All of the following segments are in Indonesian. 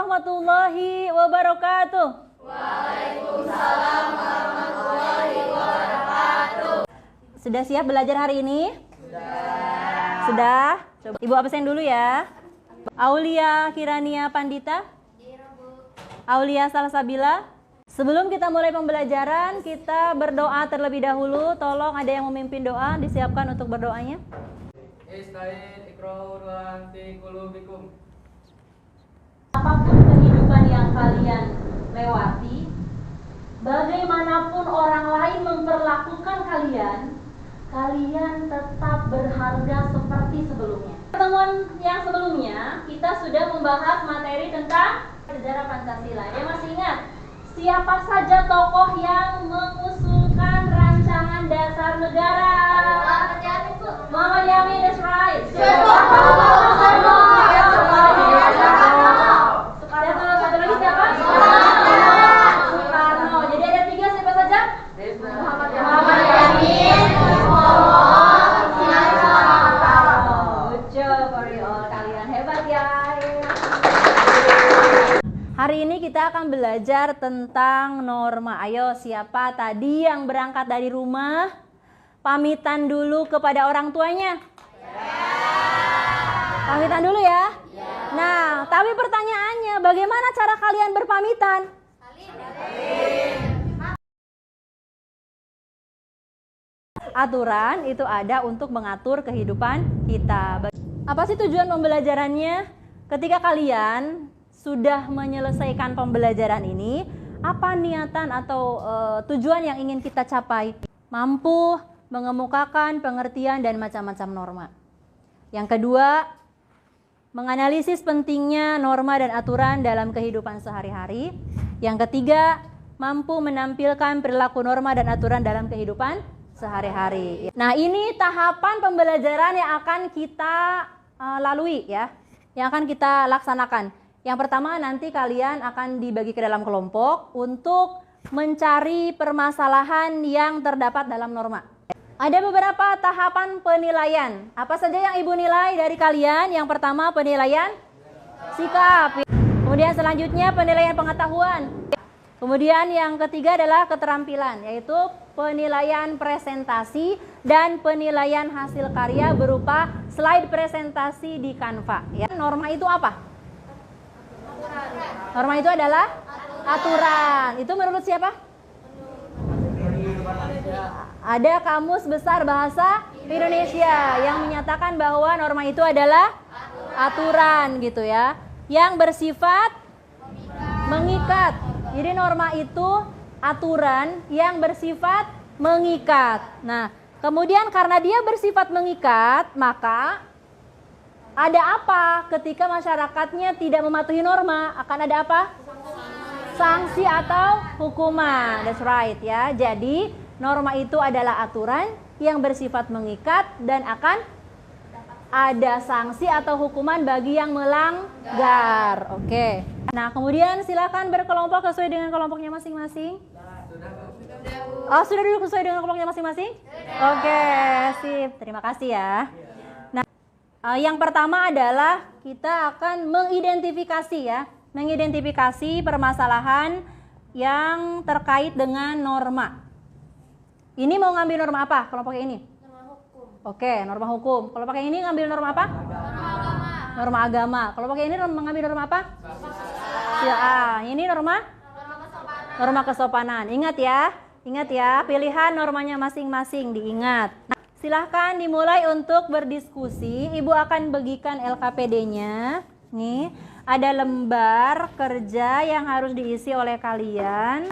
warahmatullahi wabarakatuh. Waalaikumsalam warahmatullahi wabarakatuh. Sudah siap belajar hari ini? Sudah? Coba Ibu absen dulu ya. Aulia Kirania Pandita. Aulia Salsabila. Sebelum kita mulai pembelajaran, kita berdoa terlebih dahulu. Tolong ada yang memimpin doa, disiapkan untuk berdoanya. Apapun kehidupan yang kalian lewati, bagaimanapun orang lain memperlakukan kalian, kalian tetap berharga seperti sebelumnya. Pertemuan yang sebelumnya, kita sudah membahas materi tentang sejarah Pancasila. Ya, masih ingat? Siapa saja tokoh yang mengusulkan rancangan dasar negara? Muhammad Yamin, that's right. Satu lagi siapa? Soekarno. Jadi ada 3, siapa saja? Muhammad Yamin, good job for you all, kalian hebat ya. Hari ini kita akan belajar tentang norma. Ayo, siapa tadi yang berangkat dari rumah? Pamitan dulu kepada orang tuanya. Pamitan dulu ya. Nah, tapi pertanyaannya, bagaimana cara kalian berpamitan? Aturan itu ada untuk mengatur kehidupan kita. Apa sih tujuan pembelajarannya? Ketika kalian sudah menyelesaikan pembelajaran ini, apa niatan atau tujuan yang ingin kita capai? Mampu mengemukakan pengertian dan macam-macam norma. Yang kedua, menganalisis pentingnya norma dan aturan dalam kehidupan sehari-hari. Yang ketiga, mampu menampilkan perilaku norma dan aturan dalam kehidupan sehari-hari. Nah, ini tahapan pembelajaran yang akan kita lalui ya, yang akan kita laksanakan. Yang pertama, nanti kalian akan dibagi ke dalam kelompok untuk mencari permasalahan yang terdapat dalam norma. Ada beberapa tahapan penilaian. Apa saja yang Ibu nilai dari kalian? Yang pertama, penilaian sikap. Kemudian selanjutnya penilaian pengetahuan. Kemudian yang ketiga adalah keterampilan, yaitu penilaian presentasi dan penilaian hasil karya berupa slide presentasi di Canva. Ya. Norma itu apa? Norma itu adalah aturan. Itu menurut siapa? Ada Kamus Besar Bahasa Indonesia yang menyatakan bahwa norma itu adalah aturan gitu ya, yang bersifat mengikat. Jadi norma itu aturan yang bersifat mengikat. Nah, kemudian karena dia bersifat mengikat, maka ada apa ketika masyarakatnya tidak mematuhi norma? Akan ada apa? Sanksi atau hukuman. That's right ya. Jadi norma itu adalah aturan yang bersifat mengikat dan akan ada sanksi atau hukuman bagi yang melanggar. Oke. Nah, kemudian silakan berkelompok sesuai dengan kelompoknya masing-masing. Oh, sudah dulu sesuai dengan kelompoknya masing-masing? Oke, sip. Terima kasih ya. Nah, yang pertama adalah kita akan mengidentifikasi ya. Mengidentifikasi permasalahan yang terkait dengan norma. Ini mau ngambil norma apa kelompoknya ini? Norma hukum. Oke, norma hukum. Kelompoknya ini ngambil norma apa? Norma agama. Norma agama. Kelompoknya ini mengambil norma apa? Ini norma? Norma kesopanan. Ingat ya, pilihan normanya masing-masing diingat. Nah, silahkan dimulai untuk berdiskusi. Ibu akan bagikan LKPD-nya. Nih, ada lembar kerja yang harus diisi oleh kalian.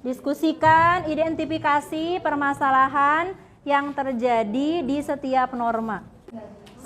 Diskusikan, identifikasi permasalahan yang terjadi di setiap norma.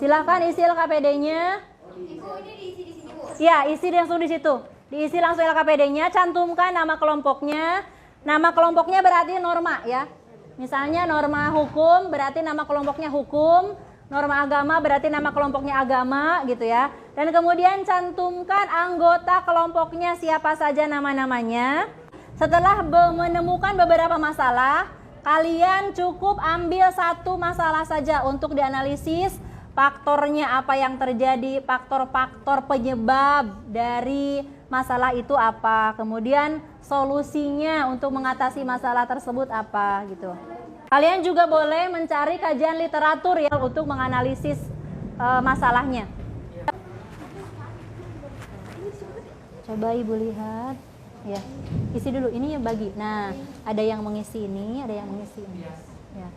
Silahkan isi LKPD-nya. Ibu, ini diisi di sini, Bu. Ya, isi langsung di situ. Diisi langsung LKPD-nya, cantumkan nama kelompoknya. Nama kelompoknya berarti norma ya. Misalnya norma hukum berarti nama kelompoknya hukum. Norma agama berarti nama kelompoknya agama gitu ya. Dan kemudian cantumkan anggota kelompoknya siapa saja nama-namanya. Setelah menemukan beberapa masalah, kalian cukup ambil satu masalah saja untuk dianalisis. Faktornya apa yang terjadi, faktor-faktor penyebab dari masalah itu apa, kemudian solusinya untuk mengatasi masalah tersebut apa gitu. Kalian juga boleh mencari kajian literatur ya untuk menganalisis masalahnya. Coba Ibu lihat. Ya, isi dulu. Ini bagi. Nah, ada yang mengisi ini, ada yang mengisi ini. Ya.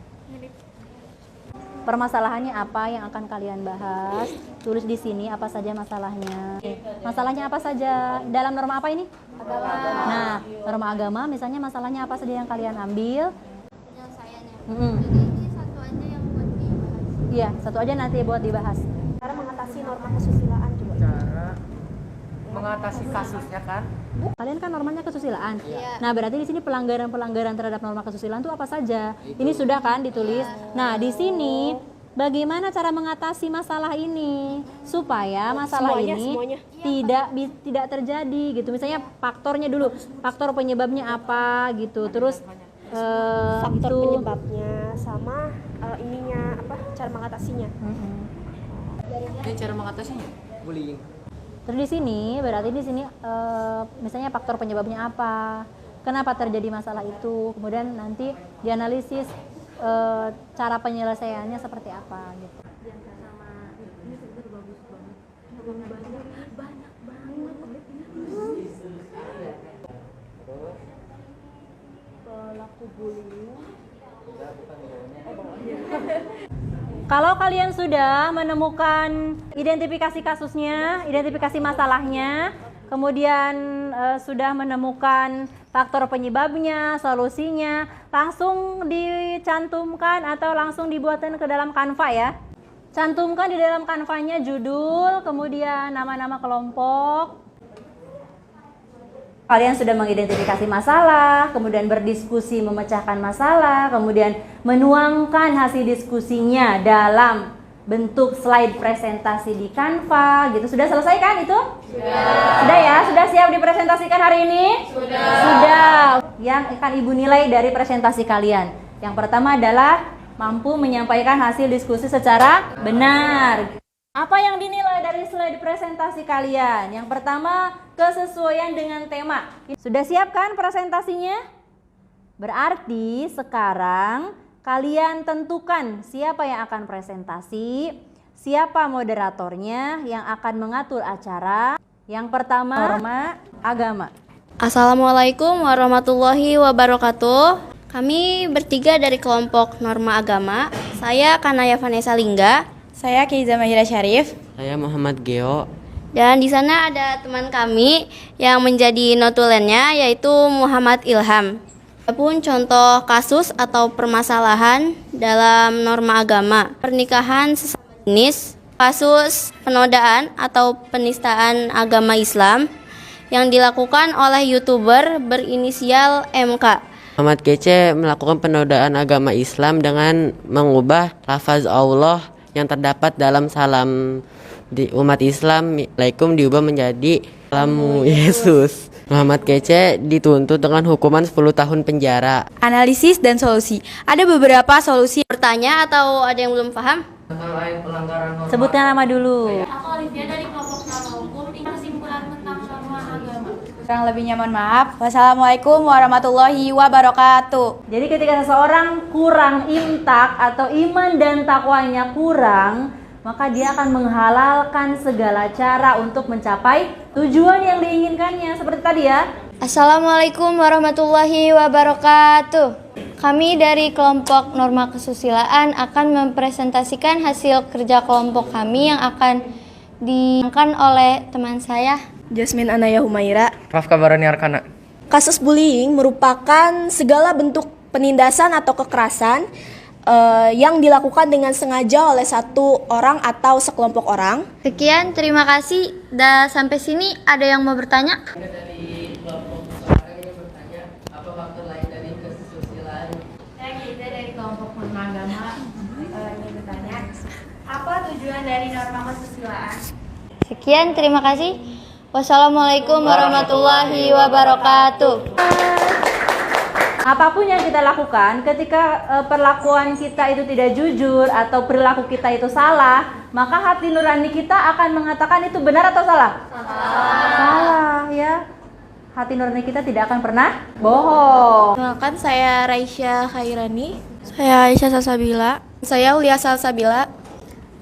Permasalahannya apa yang akan kalian bahas? Tulis di sini apa saja masalahnya. Masalahnya apa saja? Dalam norma apa ini? Agama. Nah, norma agama misalnya masalahnya apa saja yang kalian ambil? Penyelesaiannya. Mm-mm. Jadi ini satu aja yang buat dibahas. Iya, satu aja nanti buat dibahas. Cara mengatasi norma kesusilaan juga. Cara mengatasi kasusnya kan? Kalian kan normanya kesusilaan. Iya. Nah, berarti di sini pelanggaran-pelanggaran terhadap norma kesusilaan itu apa saja? Ini sudah kan ditulis. Nah, di sini bagaimana cara mengatasi masalah ini supaya masalah Semuanya. tidak terjadi gitu. Misalnya faktornya dulu, faktor penyebabnya apa gitu. Terus Faktor itu penyebabnya sama ininya apa cara mengatasinya. Ini cara mengatasinya bullying. Terus di sini berarti di sini misalnya faktor penyebabnya apa, kenapa terjadi masalah itu, kemudian nanti dianalisis cara penyelesaiannya seperti apa gitu. Kalau kalian sudah menemukan identifikasi kasusnya, identifikasi masalahnya, kemudian sudah menemukan faktor penyebabnya, solusinya, langsung dicantumkan atau langsung dibuatkan ke dalam Canva ya. Cantumkan di dalam Canva-nya judul, kemudian nama-nama kelompok. Kalian sudah mengidentifikasi masalah, kemudian berdiskusi memecahkan masalah, kemudian menuangkan hasil diskusinya dalam bentuk slide presentasi di Canva gitu. Sudah selesai kan itu? Sudah ya? Sudah siap dipresentasikan hari ini? Sudah. Yang akan Ibu nilai dari presentasi kalian. Yang pertama adalah mampu menyampaikan hasil diskusi secara benar. Apa yang dinilai dari slide presentasi kalian? Yang pertama, kesesuaian dengan tema. Sudah siap kan presentasinya? Berarti sekarang kalian tentukan siapa yang akan presentasi, siapa moderatornya yang akan mengatur acara. Yang pertama, norma agama. Assalamualaikum warahmatullahi wabarakatuh. Kami bertiga dari kelompok Norma Agama. Saya Kanaya Vanessa Lingga. Saya Keiza Mahira Syarif. Saya Muhammad Geo. Dan di sana ada teman kami yang menjadi notulennya yaitu Muhammad Ilham. Adapun contoh kasus atau permasalahan dalam norma agama, pernikahan sesama jenis, kasus penodaan atau penistaan agama Islam yang dilakukan oleh YouTuber berinisial MK. Muhammad Kece melakukan penodaan agama Islam dengan mengubah lafaz Allah yang terdapat dalam salam di umat Islam, Assalamualaikum, diubah menjadi Salamu Yesus. Muhammad Kece dituntut dengan hukuman 10 tahun penjara. Analisis dan solusi. Ada beberapa solusi. Bertanya atau ada yang belum paham? Selain pelanggaran norma. Sebutkan nama dulu. Aku Olivia dari kelompok Norma Hukum. Ini kesimpulan tentang norma agama. Kurang lebihnya mohon maaf. Wassalamualaikum warahmatullahi wabarakatuh. Jadi ketika seseorang kurang imtak atau iman dan takwanya kurang, maka dia akan menghalalkan segala cara untuk mencapai tujuan yang diinginkannya. Seperti tadi ya. Assalamualaikum warahmatullahi wabarakatuh. Kami dari kelompok Norma Kesusilaan akan mempresentasikan hasil kerja kelompok kami yang akan diangkat oleh teman saya, Jasmine Anaya Humaira. Rafka Barani Arkana. Kasus bullying merupakan segala bentuk penindasan atau kekerasan yang dilakukan dengan sengaja oleh satu orang atau sekelompok orang. Sekian, terima kasih. Dan sampai sini ada yang mau bertanya? Dari kelompok olahraga yang bertanya, apa faktor lain dari kesusilaan? Saya Keiza dari kelompok Norma Agama. Ingin bertanya, apa tujuan dari norma kesusilaan? Sekian, terima kasih. Wassalamualaikum warahmatullahi wabarakatuh. Apapun yang kita lakukan, ketika perlakuan kita itu tidak jujur atau perilaku kita itu salah, maka hati nurani kita akan mengatakan itu benar atau salah? Salah, ya. Hati nurani kita tidak akan pernah bohong. Perkenalkan, saya Raisya Khairani. Saya Aisyah Salsabila. Saya Ulia Salsabila.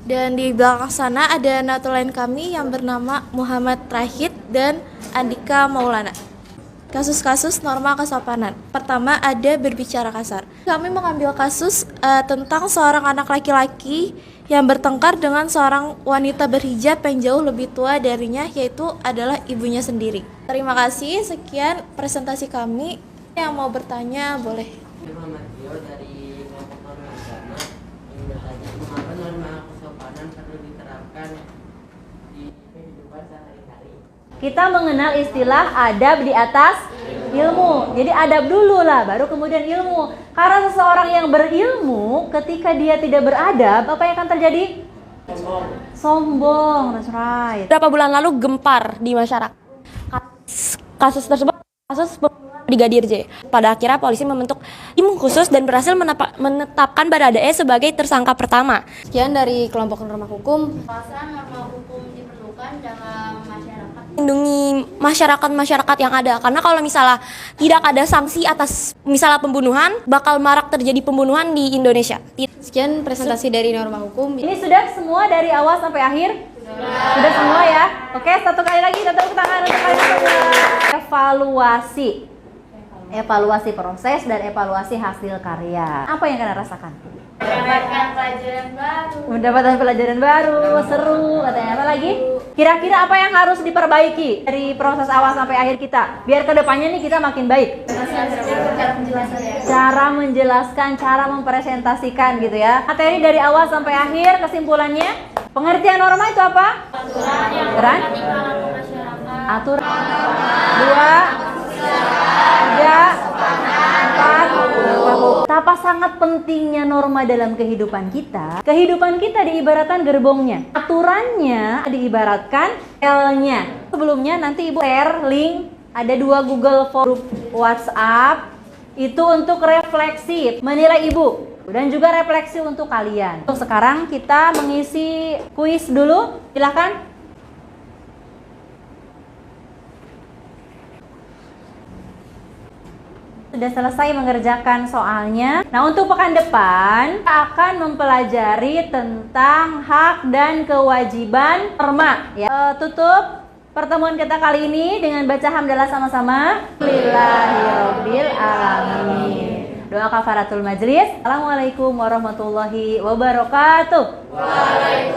Dan di belakang sana ada natulen kami yang bernama Muhammad Rahid dan Andika Maulana. Kasus-kasus norma kesopanan. Pertama, ada berbicara kasar. Kami mengambil kasus tentang seorang anak laki-laki yang bertengkar dengan seorang wanita berhijab yang jauh lebih tua darinya, yaitu adalah ibunya sendiri. Terima kasih, sekian presentasi kami. Yang mau bertanya boleh. Muhammad Rio dari kelompok norma agama ingin bertanya, mengapa norma kesopanan perlu diterapkan di kehidupan sehari-hari? Kita mengenal istilah adab di atas ilmu. Jadi adab dulu lah, baru kemudian ilmu. Karena seseorang yang berilmu, ketika dia tidak beradab, apa yang akan terjadi? Sombong, that's right. Beberapa bulan lalu gempar di masyarakat. Kasus tersebut kasus Brigadir J. Pada akhirnya polisi membentuk tim khusus dan berhasil menetapkan Baradae sebagai tersangka pertama. Sekian dari kelompok norma hukum. Alasan norma hukum diperlukan dalam masyarakat. Lindungi masyarakat yang ada, karena kalau misalnya tidak ada sanksi atas misalnya pembunuhan, bakal marak terjadi pembunuhan di Indonesia. Sekian presentasi dari norma hukum. Ini sudah semua dari awal sampai akhir? Sudah semua ya? Oke, satu kali lagi, tepuk tangan untuk kalian semua. Evaluasi proses dan evaluasi hasil karya. Apa yang kalian rasakan? Mendapatkan pelajaran baru, seru, katanya. Apa lagi? Kira-kira apa yang harus diperbaiki dari proses awal sampai akhir kita? Biar kedepannya nih kita makin baik. Cara menjelaskan, cara mempresentasikan gitu ya. Materi dari awal sampai akhir, kesimpulannya, pengertian norma itu apa? Aturan. Aturan. 2, 3, 4. Betapa sangat pentingnya norma dalam kehidupan kita. Kehidupan kita diibaratkan gerbongnya. Aturannya diibaratkan L-nya. Sebelumnya nanti Ibu share link. Ada 2 Google Form, WhatsApp. Itu untuk refleksi, menilai Ibu. Dan juga refleksi untuk kalian. Untuk sekarang kita mengisi kuis dulu. Silahkan. Sudah selesai mengerjakan soalnya. Nah, untuk pekan depan kita akan mempelajari tentang hak dan kewajiban norma. Ya. Tutup pertemuan kita kali ini dengan baca hamdalah sama-sama. Alhamdulillahirabbil alamin. Doa kafaratul majlis. Assalamualaikum warahmatullahi wabarakatuh. Waalaikumsalam.